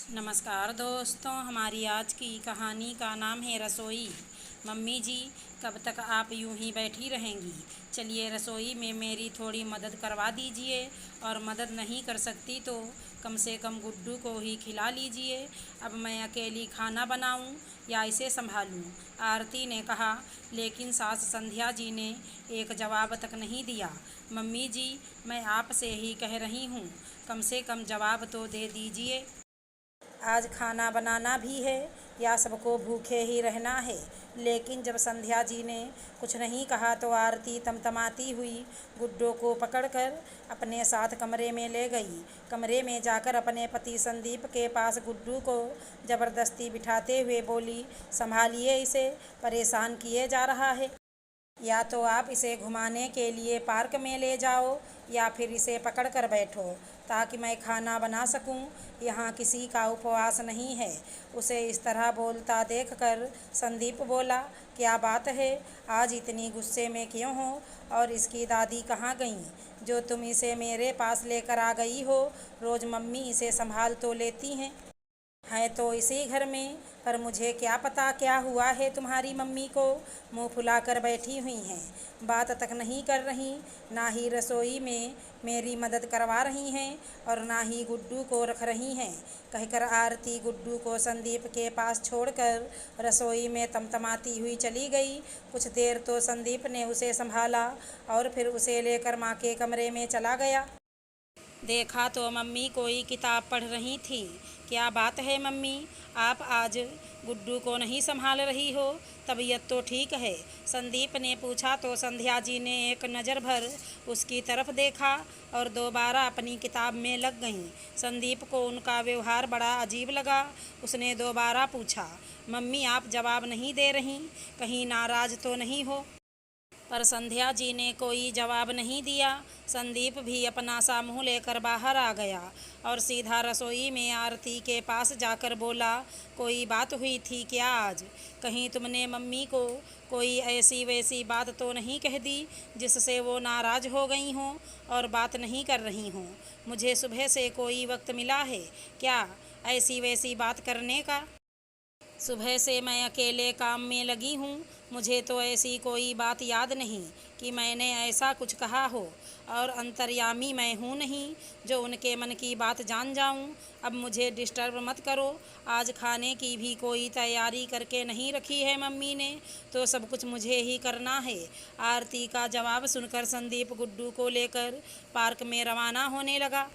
नमस्कार दोस्तों, हमारी आज की कहानी का नाम है रसोई। मम्मी जी, कब तक आप यूं ही बैठी रहेंगी? चलिए रसोई में मेरी थोड़ी मदद करवा दीजिए, और मदद नहीं कर सकती तो कम से कम गुड्डू को ही खिला लीजिए। अब मैं अकेली खाना बनाऊं या इसे संभालूं? आरती ने कहा। लेकिन सास संध्या जी ने एक जवाब तक नहीं दिया। मम्मी जी, मैं आपसे ही कह रही हूँ, कम से कम जवाब तो दे दीजिए। आज खाना बनाना भी है या सबको भूखे ही रहना है? लेकिन जब संध्या जी ने कुछ नहीं कहा तो आरती तमतमाती हुई गुड्डू को पकड़कर अपने साथ कमरे में ले गई। कमरे में जाकर अपने पति संदीप के पास गुड्डू को ज़बरदस्ती बिठाते हुए बोली, संभालिए इसे, परेशान किए जा रहा है। या तो आप इसे घुमाने के लिए पार्क में ले जाओ या फिर इसे पकड़ कर बैठो ताकि मैं खाना बना सकूं। यहाँ किसी का उपवास नहीं है। उसे इस तरह बोलता देखकर संदीप बोला, क्या बात है, आज इतनी गुस्से में क्यों हो? और इसकी दादी कहाँ गईं जो तुम इसे मेरे पास लेकर आ गई हो? रोज़ मम्मी इसे संभाल तो लेती हैं, है तो इसी घर में, पर मुझे क्या पता क्या हुआ है तुम्हारी मम्मी को। मुंह फुलाकर बैठी हुई हैं, बात तक नहीं कर रही, ना ही रसोई में मेरी मदद करवा रही हैं और ना ही गुड्डू को रख रही हैं। कहकर आरती गुड्डू को संदीप के पास छोड़कर रसोई में तमतमाती हुई चली गई। कुछ देर तो संदीप ने उसे संभाला और फिर उसे लेकर माँ के कमरे में चला गया। देखा तो मम्मी कोई किताब पढ़ रही थी। क्या बात है मम्मी, आप आज गुड्डू को नहीं संभाल रही हो? तबीयत तो ठीक है? संदीप ने पूछा तो संध्या जी ने एक नज़र भर उसकी तरफ देखा और दोबारा अपनी किताब में लग गईं। संदीप को उनका व्यवहार बड़ा अजीब लगा। उसने दोबारा पूछा, मम्मी आप जवाब नहीं दे रहीं, कहीं नाराज़ तो नहीं हो? पर संध्या जी ने कोई जवाब नहीं दिया। संदीप भी अपना सा मुँह लेकर बाहर आ गया और सीधा रसोई में आरती के पास जाकर बोला, कोई बात हुई थी क्या आज? कहीं तुमने मम्मी को कोई ऐसी वैसी बात तो नहीं कह दी जिससे वो नाराज़ हो गई हों और बात नहीं कर रही हों? मुझे सुबह से कोई वक्त मिला है क्या ऐसी वैसी बात करने का? सुबह से मैं अकेले काम में लगी हूँ। मुझे तो ऐसी कोई बात याद नहीं कि मैंने ऐसा कुछ कहा हो, और अंतर्यामी मैं हूँ नहीं जो उनके मन की बात जान जाऊँ। अब मुझे डिस्टर्ब मत करो। आज खाने की भी कोई तैयारी करके नहीं रखी है मम्मी ने, तो सब कुछ मुझे ही करना है। आरती का जवाब सुनकर संदीप गुड्डू को लेकर पार्क में रवाना होने लगा।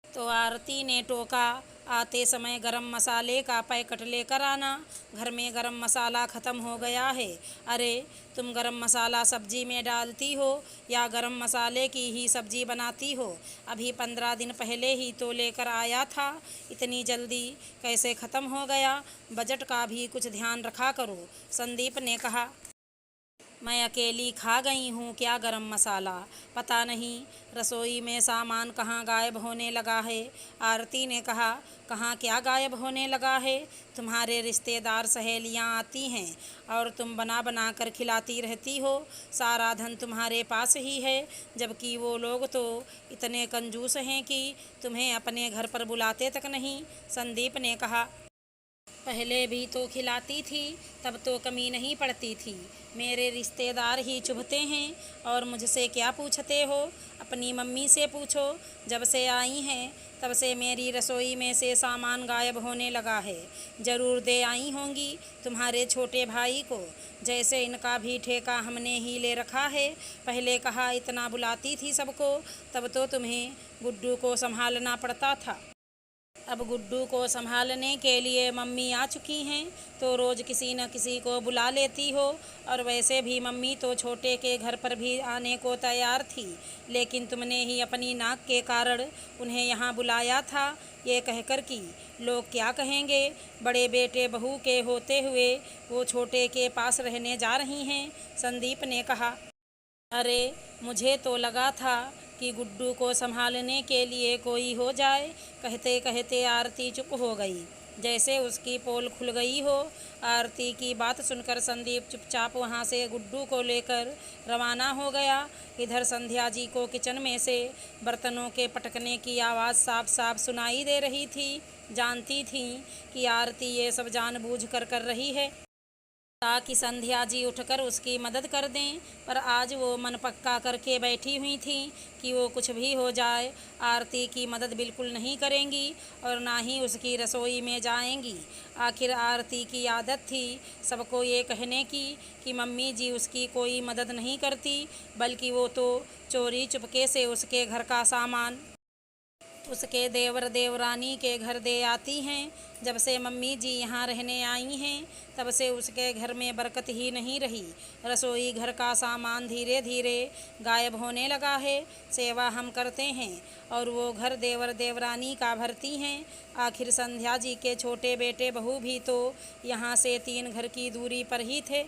तो आरती ने टोका, आते समय गरम मसाले का पैकेट लेकर आना, घर में गरम मसाला ख़त्म हो गया है। अरे, तुम गरम मसाला सब्जी में डालती हो या गरम मसाले की ही सब्जी बनाती हो? अभी 15 दिन पहले ही तो लेकर आया था, इतनी जल्दी कैसे ख़त्म हो गया? बजट का भी कुछ ध्यान रखा करो, संदीप ने कहा। मैं अकेली खा गई हूँ क्या गरम मसाला? पता नहीं रसोई में सामान कहाँ गायब होने लगा है। आरती ने कहा, कहाँ क्या गायब होने लगा है? तुम्हारे रिश्तेदार सहेलियाँ आती हैं और तुम बना बना कर खिलाती रहती हो। सारा धन तुम्हारे पास ही है, जबकि वो लोग तो इतने कंजूस हैं कि तुम्हें अपने घर पर बुलाते तक नहीं, संदीप ने कहा। पहले भी तो खिलाती थी, तब तो कमी नहीं पड़ती थी। मेरे रिश्तेदार ही चुभते हैं और मुझसे क्या पूछते हो? अपनी मम्मी से पूछो। जब से आई हैं तब से मेरी रसोई में से सामान गायब होने लगा है। ज़रूर दे आई होंगी तुम्हारे छोटे भाई को। जैसे इनका भी ठेका हमने ही ले रखा है। पहले कहा इतना बुलाती थी सबको, तब तो तुम्हें गुड्डू को संभालना पड़ता था। अब गुड्डू को संभालने के लिए मम्मी आ चुकी हैं तो रोज़ किसी न किसी को बुला लेती हो। और वैसे भी मम्मी तो छोटे के घर पर भी आने को तैयार थी, लेकिन तुमने ही अपनी नाक के कारण उन्हें यहाँ बुलाया था, ये कहकर कि लोग क्या कहेंगे, बड़े बेटे बहू के होते हुए वो छोटे के पास रहने जा रही हैं, संदीप ने कहा। अरे, मुझे तो लगा था कि गुड्डू को संभालने के लिए कोई हो जाए। कहते कहते आरती चुप हो गई, जैसे उसकी पोल खुल गई हो। आरती की बात सुनकर संदीप चुपचाप वहाँ से गुड्डू को लेकर रवाना हो गया। इधर संध्या जी को किचन में से बर्तनों के पटकने की आवाज़ साफ साफ सुनाई दे रही थी। जानती थीं कि आरती ये सब जानबूझ कर रही है ताकि संध्या जी उठकर उसकी मदद कर दें, पर आज वो मन पक्का करके बैठी हुई थी कि वो कुछ भी हो जाए आरती की मदद बिल्कुल नहीं करेंगी और ना ही उसकी रसोई में जाएंगी। आखिर आरती की आदत थी सबको ये कहने की कि मम्मी जी उसकी कोई मदद नहीं करती, बल्कि वो तो चोरी चुपके से उसके घर का सामान उसके देवर देवरानी के घर दे आती हैं। जब से मम्मी जी यहाँ रहने आई हैं तब से उसके घर में बरकत ही नहीं रही। रसोई घर का सामान धीरे धीरे गायब होने लगा है। सेवा हम करते हैं और वो घर देवर देवरानी का भरती हैं। आखिर संध्या जी के छोटे बेटे बहू भी तो यहाँ से 3 घर की दूरी पर ही थे,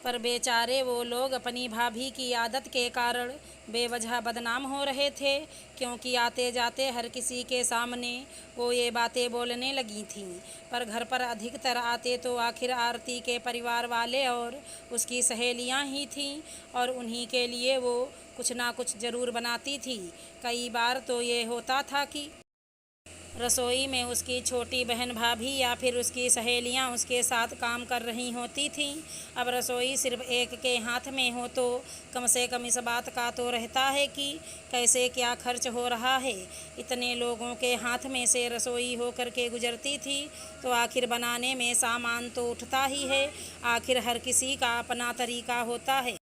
पर बेचारे वो लोग अपनी भाभी की आदत के कारण बेवजह बदनाम हो रहे थे, क्योंकि आते जाते हर किसी के सामने वो ये बातें बोलने लगी थीं। पर घर पर अधिकतर आते तो आखिर आरती के परिवार वाले और उसकी सहेलियां ही थीं और उन्हीं के लिए वो कुछ ना कुछ ज़रूर बनाती थी। कई बार तो ये होता था कि रसोई में उसकी छोटी बहन भाभी या फिर उसकी सहेलियां उसके साथ काम कर रही होती थीं। अब रसोई सिर्फ एक के हाथ में हो तो कम से कम इस बात का तो रहता है कि कैसे क्या खर्च हो रहा है। इतने लोगों के हाथ में से रसोई होकर के गुजरती थी तो आखिर बनाने में सामान तो उठता ही है। आखिर हर किसी का अपना तरीका होता है।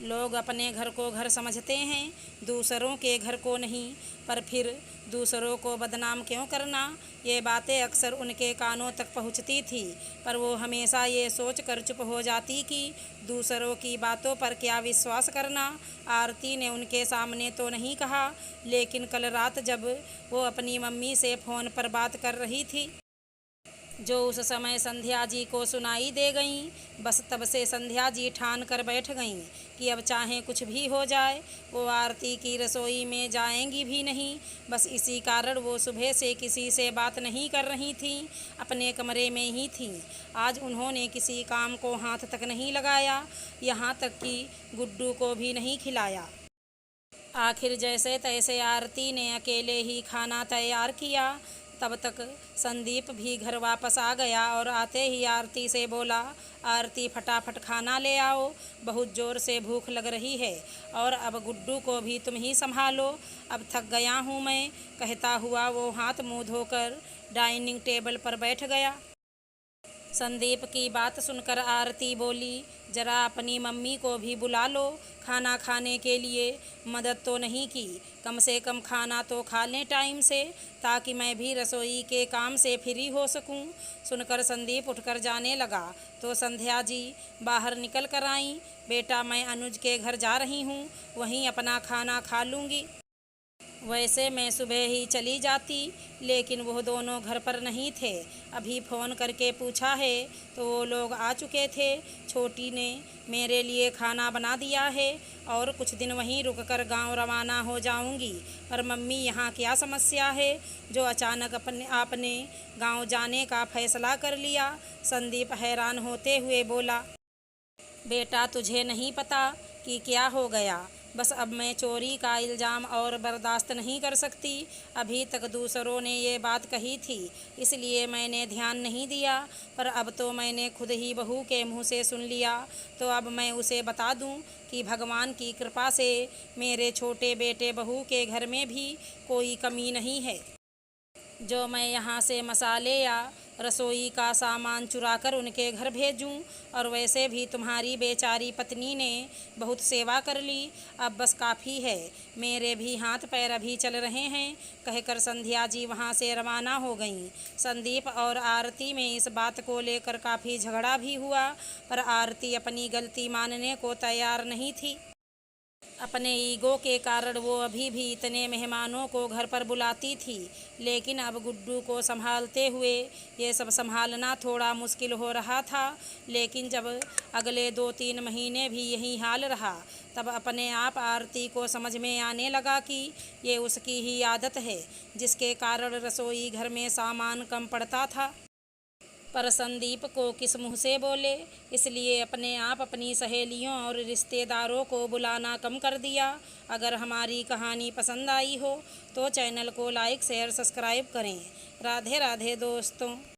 लोग अपने घर को घर समझते हैं, दूसरों के घर को नहीं। पर फिर दूसरों को बदनाम क्यों करना, ये बातें अक्सर उनके कानों तक पहुंचती थी, पर वो हमेशा ये सोच कर चुप हो जाती कि दूसरों की बातों पर क्या विश्वास करना। आरती ने उनके सामने तो नहीं कहा, लेकिन कल रात जब वो अपनी मम्मी से फ़ोन पर बात कर रही थी जो उस समय संध्या जी को सुनाई दे गईं, बस तब से संध्या जी ठान कर बैठ गईं कि अब चाहे कुछ भी हो जाए वो आरती की रसोई में जाएंगी भी नहीं। बस इसी कारण वो सुबह से किसी से बात नहीं कर रही थीं, अपने कमरे में ही थीं। आज उन्होंने किसी काम को हाथ तक नहीं लगाया, यहाँ तक कि गुड्डू को भी नहीं खिलाया। आखिर जैसे तैसे आरती ने अकेले ही खाना तैयार किया। तब तक संदीप भी घर वापस आ गया और आते ही आरती से बोला, आरती फटाफट खाना ले आओ, बहुत ज़ोर से भूख लग रही है और अब गुड्डू को भी तुम ही संभालो, अब थक गया हूँ मैं। कहता हुआ वो हाथ मुँह धोकर डाइनिंग टेबल पर बैठ गया। संदीप की बात सुनकर आरती बोली, जरा अपनी मम्मी को भी बुला लो खाना खाने के लिए। मदद तो नहीं की, कम से कम खाना तो खा लें टाइम से, ताकि मैं भी रसोई के काम से फ्री हो सकूं। सुनकर संदीप उठकर जाने लगा तो संध्या जी बाहर निकल कर आईं। बेटा, मैं अनुज के घर जा रही हूँ, वहीं अपना खाना खा लूँगी। वैसे मैं सुबह ही चली जाती, लेकिन वो दोनों घर पर नहीं थे। अभी फ़ोन करके पूछा है तो वो लोग आ चुके थे। छोटी ने मेरे लिए खाना बना दिया है और कुछ दिन वहीं रुककर गांव रवाना हो जाऊंगी। पर मम्मी, यहाँ क्या समस्या है जो अचानक आपने गांव जाने का फ़ैसला कर लिया? संदीप हैरान होते हुए बोला, बेटा, तुझे नहीं पता कि क्या हो गया? बस अब मैं चोरी का इल्ज़ाम और बर्दाश्त नहीं कर सकती। अभी तक दूसरों ने ये बात कही थी, इसलिए मैंने ध्यान नहीं दिया, पर अब तो मैंने खुद ही बहू के मुंह से सुन लिया, तो अब मैं उसे बता दूं कि भगवान की कृपा से मेरे छोटे बेटे बहू के घर में भी कोई कमी नहीं है। जो मैं यहाँ से मसाले या रसोई का सामान चुरा कर उनके घर भेजूं। और वैसे भी तुम्हारी बेचारी पत्नी ने बहुत सेवा कर ली, अब बस काफ़ी है, मेरे भी हाथ पैर अभी चल रहे हैं, कहकर संध्या जी वहाँ से रवाना हो गईं। संदीप और आरती में इस बात को लेकर काफ़ी झगड़ा भी हुआ, पर आरती अपनी गलती मानने को तैयार नहीं थी। अपने ईगो के कारण वो अभी भी इतने मेहमानों को घर पर बुलाती थी, लेकिन अब गुड्डू को संभालते हुए ये सब संभालना थोड़ा मुश्किल हो रहा था। लेकिन जब अगले 2-3 महीने भी यही हाल रहा, तब अपने आप आरती को समझ में आने लगा कि ये उसकी ही आदत है, जिसके कारण रसोई घर में सामान कम पड़ता था। पर संदीप को किस मुँह से बोले, इसलिए अपने आप अपनी सहेलियों और रिश्तेदारों को बुलाना कम कर दिया। अगर हमारी कहानी पसंद आई हो तो चैनल को लाइक शेयर सब्सक्राइब करें। राधे राधे दोस्तों।